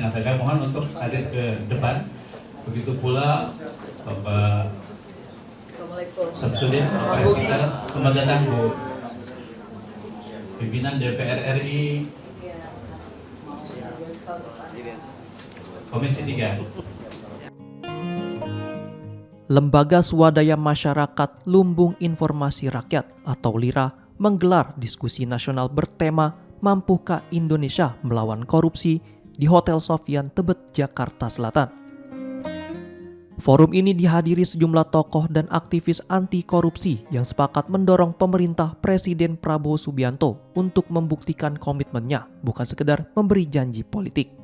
mengatakan mohon untuk hadir ke depan. Begitu pula Bapak Samsudin, Bapak Speaker, selamat datang Bu pimpinan DPR RI Komisi 3. Lembaga Swadaya Masyarakat Lumbung Informasi Rakyat atau LIRA menggelar diskusi nasional bertema Mampukah Indonesia Melawan Korupsi di Hotel Sofian Tebet, Jakarta Selatan. Forum ini dihadiri sejumlah tokoh dan aktivis anti korupsi yang sepakat mendorong pemerintah Presiden Prabowo Subianto untuk membuktikan komitmennya, bukan sekedar memberi janji politik.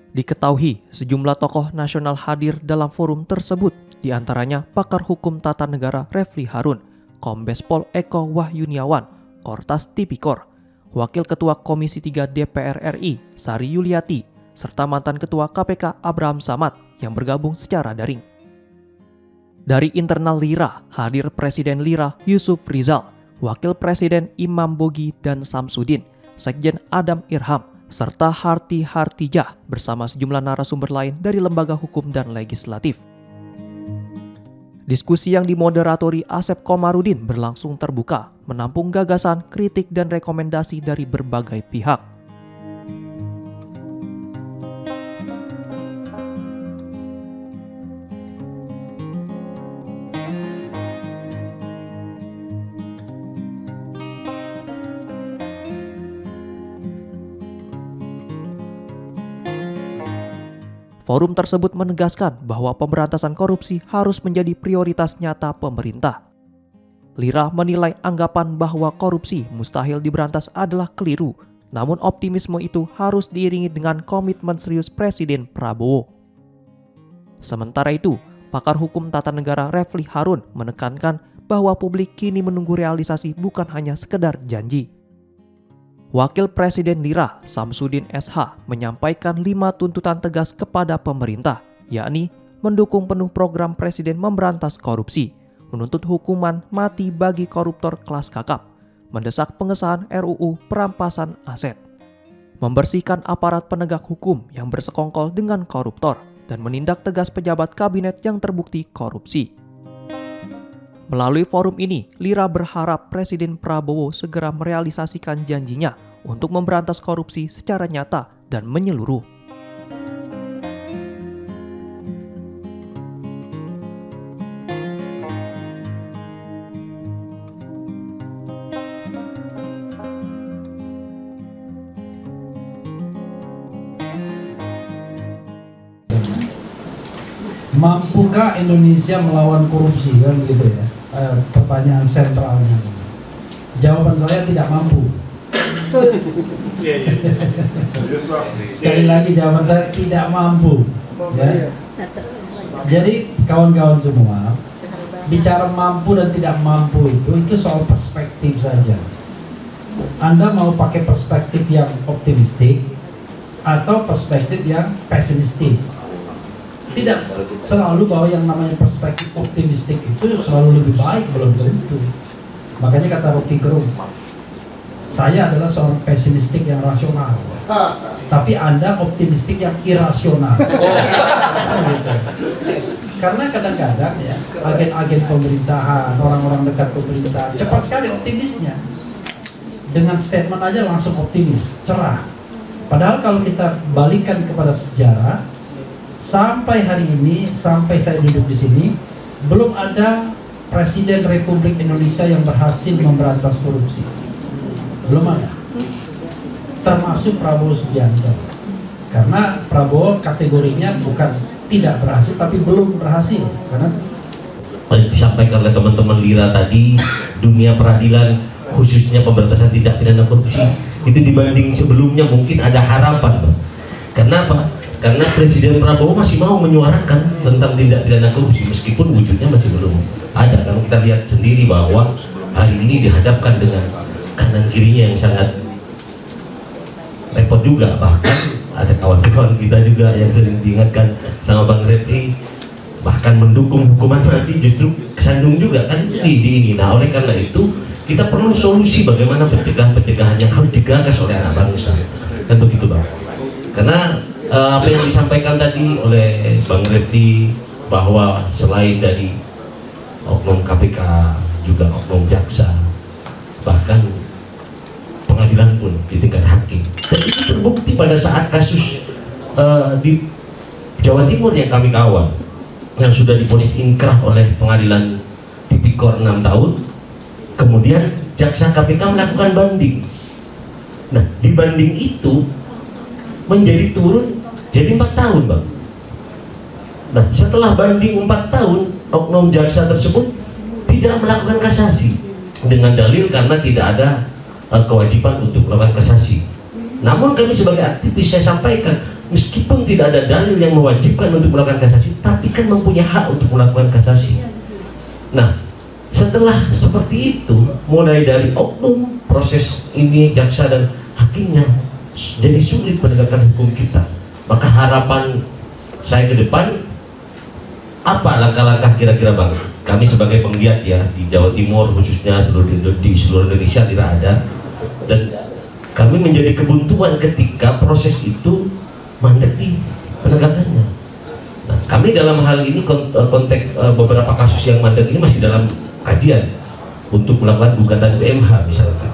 Diketahui sejumlah tokoh nasional hadir dalam forum tersebut, diantaranya pakar hukum tata negara Refli Harun, Kombes Pol Eko Wahyuniawan, Kortas Tipikor, Wakil Ketua Komisi 3 DPR RI Sari Yuliati, serta mantan Ketua KPK Abraham Samad yang bergabung secara daring. Dari internal LIRA hadir Presiden LIRA Yusuf Rizal, Wakil Presiden Imam Bogi dan Samsudin, Sekjen Adam Irham, serta Harti Hartijah bersama sejumlah narasumber lain dari lembaga hukum dan legislatif. Diskusi yang dimoderatori Asep Komarudin berlangsung terbuka, menampung gagasan, kritik, dan rekomendasi dari berbagai pihak. Forum tersebut menegaskan bahwa pemberantasan korupsi harus menjadi prioritas nyata pemerintah. LIRA menilai anggapan bahwa korupsi mustahil diberantas adalah keliru, namun optimisme itu harus diiringi dengan komitmen serius Presiden Prabowo. Sementara itu, pakar hukum tata negara Refli Harun menekankan bahwa publik kini menunggu realisasi bukan hanya sekedar janji. Wakil Presiden LIRA, Samsudin SH, menyampaikan 5 tuntutan tegas kepada pemerintah, yakni mendukung penuh program Presiden memberantas korupsi, menuntut hukuman mati bagi koruptor kelas kakap, mendesak pengesahan RUU perampasan aset, membersihkan aparat penegak hukum yang bersekongkol dengan koruptor, dan menindak tegas pejabat kabinet yang terbukti korupsi. Melalui forum ini, LIRA berharap Presiden Prabowo segera merealisasikan janjinya untuk memberantas korupsi secara nyata dan menyeluruh. Mampukah Indonesia melawan korupsi, kan gitu ya? Pertanyaan sentralnya. Jawaban saya tidak mampu. Sekali lagi jawaban saya tidak mampu. Ya. Jadi kawan-kawan semua, bicara mampu dan tidak mampu itu soal perspektif saja. Anda mau pakai perspektif yang optimistik atau perspektif yang pesimistik? Tidak selalu bahwa yang namanya perspektif optimistik itu selalu lebih baik, belum tentu. Makanya kata Rocky Gerung, saya adalah seorang pesimistik yang rasional, tapi Anda optimistik yang irasional. Gitu. Karena kadang-kadang ya agen-agen pemerintahan, orang-orang dekat pemerintah cepat sekali optimisnya. Dengan statement aja langsung optimis, cerah. Padahal kalau kita balikan kepada sejarah, sampai hari ini, sampai saya duduk di sini, belum ada Presiden Republik Indonesia yang berhasil memberantas korupsi. Belum ada. Termasuk Prabowo Subianto. Karena Prabowo kategorinya bukan tidak berhasil, tapi belum berhasil. Karena disampaikan oleh teman-teman LIRA tadi, dunia peradilan khususnya pemberantasan tindak pidana korupsi itu dibanding sebelumnya mungkin ada harapan. Karena apa? karena Presiden Prabowo masih mau menyuarakan tentang tindak pidana korupsi meskipun wujudnya masih belum ada. Kalau kita lihat sendiri bahwa hari ini dihadapkan dengan kanan kirinya yang sangat repot juga, bahkan ada kawan-kawan kita juga yang sering diingatkan sama Bang Refli bahkan mendukung hukuman mati, justru kesandung juga kan di ini. Nah, oleh karena itu kita perlu solusi bagaimana pencegahan yang harus digagas oleh anak bangsa, kan begitu Bang. Karena apa yang disampaikan tadi oleh Bang Refli bahwa selain dari oknum KPK juga oknum jaksa, bahkan pengadilan pun di tingkat hakim, dan itu terbukti pada saat kasus di Jawa Timur yang kami kawal, yang sudah divonis inkrah oleh pengadilan Tipikor 6 tahun, kemudian jaksa KPK melakukan banding. Nah, di banding itu menjadi turun jadi 4 tahun Bang. Nah, setelah banding 4 tahun, oknum jaksa tersebut tidak melakukan kasasi dengan dalil karena tidak ada kewajiban untuk melakukan kasasi. Namun kami sebagai aktivis saya sampaikan, meskipun tidak ada dalil yang mewajibkan untuk melakukan kasasi, tapi kan mempunyai hak untuk melakukan kasasi. Nah, setelah seperti itu, mulai dari oknum, proses ini jaksa dan hakimnya jadi sulit penegakan hukum kita. Maka harapan saya ke depan, apa langkah-langkah kira-kira Bang? Kami sebagai penggiat ya di Jawa Timur khususnya di seluruh Indonesia tidak ada, dan kami menjadi kebuntuan ketika proses itu mandek di penegakannya. Nah, kami dalam hal ini konteks beberapa kasus yang mandek ini masih dalam kajian untuk melakukan gugatan PMH misalnya,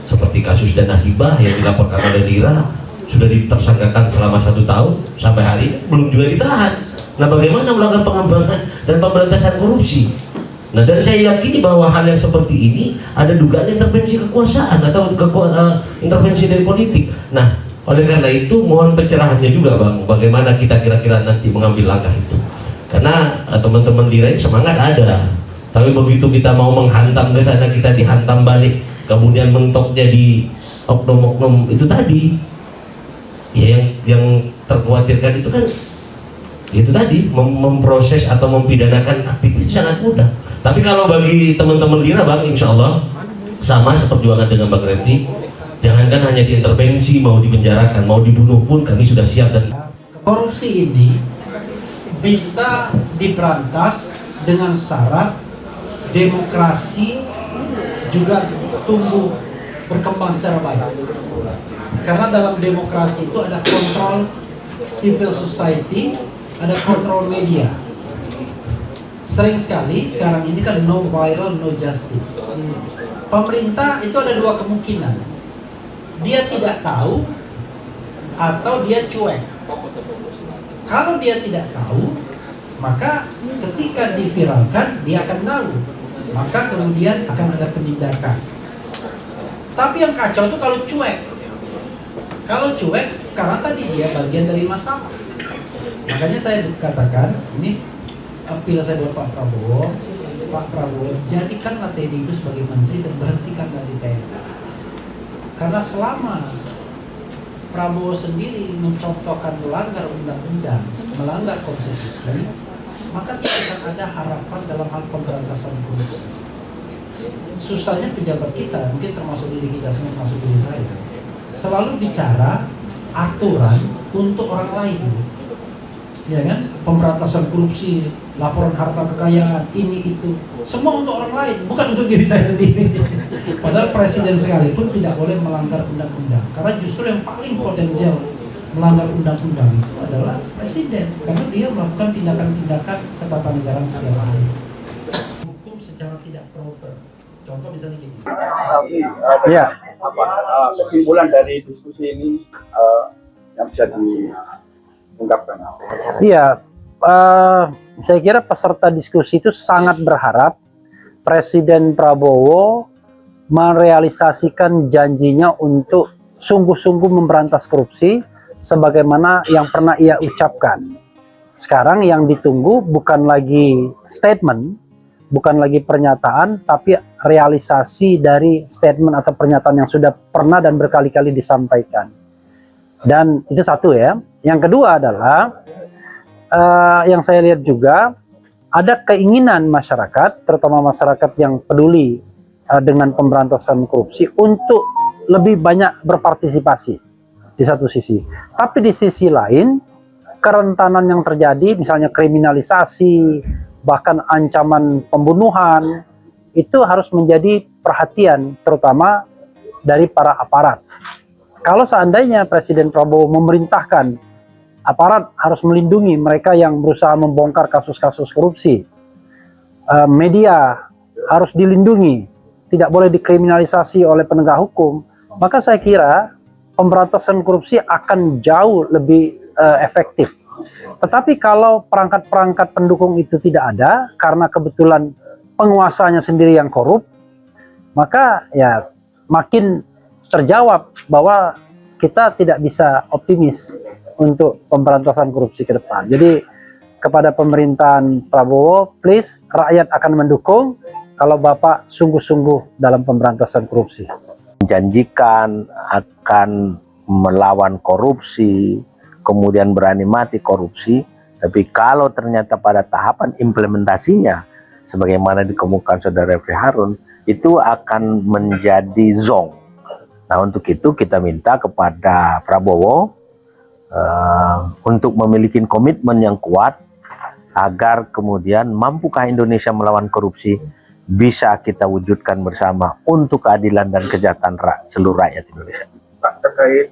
seperti kasus dana hibah yang dilaporkan oleh Lira sudah ditersangkakan selama 1 tahun sampai hari ini belum juga ditahan. Nah, bagaimana melakukan pengembangan dan pemberantasan korupsi? Nah, dan saya yakini bahwa hal yang seperti ini ada dugaan intervensi kekuasaan atau intervensi dari politik. Nah, oleh karena itu mohon pencerahannya juga Bang, bagaimana kita kira-kira nanti mengambil langkah itu. Karena teman-teman Lira ini semangat ada, tapi begitu kita mau menghantam ke sana, kita dihantam balik, kemudian mentoknya di oknum-oknum itu tadi. Ya, yang terkhawatirkan itu kan itu tadi memproses atau mempidanakan aktivis sangat mudah. Tapi kalau bagi teman-teman Lira Bang, insya Allah sama seperjuangan dengan Bang Refli, jangankan hanya diintervensi, mau dipenjarakan, mau dibunuh pun kami sudah siap. Dan korupsi ini bisa diberantas dengan syarat demokrasi juga tumbuh berkembang secara baik. Karena dalam demokrasi itu ada kontrol civil society, ada kontrol media. Sering sekali sekarang ini kan no viral, no justice. Pemerintah itu ada 2 kemungkinan. Dia tidak tahu atau dia cuek. Kalau dia tidak tahu, maka ketika diviralkan dia akan tahu. Maka kemudian akan ada penindakan. Tapi yang kacau itu kalau cuek. Kalau cuek, karena tadi dia bagian dari masalah. Makanya saya katakan, ini apel saya buat Pak Prabowo, jadikanlah TNI itu sebagai menteri dan berhentikanlah di TNI. Karena selama Prabowo sendiri mencontohkan melanggar undang-undang, melanggar konstitusi, maka tidak akan ada harapan dalam hal pemberantasan korupsi. Susahnya pejabat kita, mungkin termasuk diri kita semua, termasuk diri saya, selalu bicara aturan untuk orang lain, ya kan? Pemberantasan korupsi, laporan harta kekayaan, ini itu, semua untuk orang lain, bukan untuk diri saya sendiri. Padahal presiden sekalipun tidak boleh melanggar undang-undang, karena justru yang paling potensial melanggar undang-undang itu adalah presiden, karena dia melakukan tindakan-tindakan ketatanegaraan secara lain. Hukum secara tidak proper. Contoh misalnya gini. Ya. Kesimpulan dari diskusi ini yang bisa diungkapkan. Iya, saya kira peserta diskusi itu sangat berharap Presiden Prabowo merealisasikan janjinya untuk sungguh-sungguh memberantas korupsi sebagaimana yang pernah ia ucapkan. Sekarang yang ditunggu bukan lagi statement, bukan lagi pernyataan, tapi realisasi dari statement atau pernyataan yang sudah pernah dan berkali-kali disampaikan. Dan itu satu ya. Yang kedua adalah yang saya lihat juga ada keinginan masyarakat, terutama masyarakat yang peduli dengan pemberantasan korupsi untuk lebih banyak berpartisipasi di satu sisi. Tapi di sisi lain, kerentanan yang terjadi, misalnya kriminalisasi, bahkan ancaman pembunuhan, itu harus menjadi perhatian terutama dari para aparat. Kalau seandainya Presiden Prabowo memerintahkan aparat harus melindungi mereka yang berusaha membongkar kasus-kasus korupsi, media harus dilindungi, tidak boleh dikriminalisasi oleh penegak hukum, maka saya kira pemberantasan korupsi akan jauh lebih efektif. Tetapi kalau perangkat-perangkat pendukung itu tidak ada, karena kebetulan penguasanya sendiri yang korup, maka ya makin terjawab bahwa kita tidak bisa optimis untuk pemberantasan korupsi ke depan. Jadi kepada pemerintahan Prabowo, please, rakyat akan mendukung kalau Bapak sungguh-sungguh dalam pemberantasan korupsi. Menjanjikan akan melawan korupsi, kemudian berani mati korupsi, tapi kalau ternyata pada tahapan implementasinya, sebagaimana dikemukakan Saudara Refli Harun, itu akan menjadi zonk. Nah, untuk itu kita minta kepada Prabowo untuk memiliki komitmen yang kuat agar kemudian mampukah Indonesia melawan korupsi bisa kita wujudkan bersama untuk keadilan dan kesejahteraan seluruh rakyat Indonesia. Pak, terkait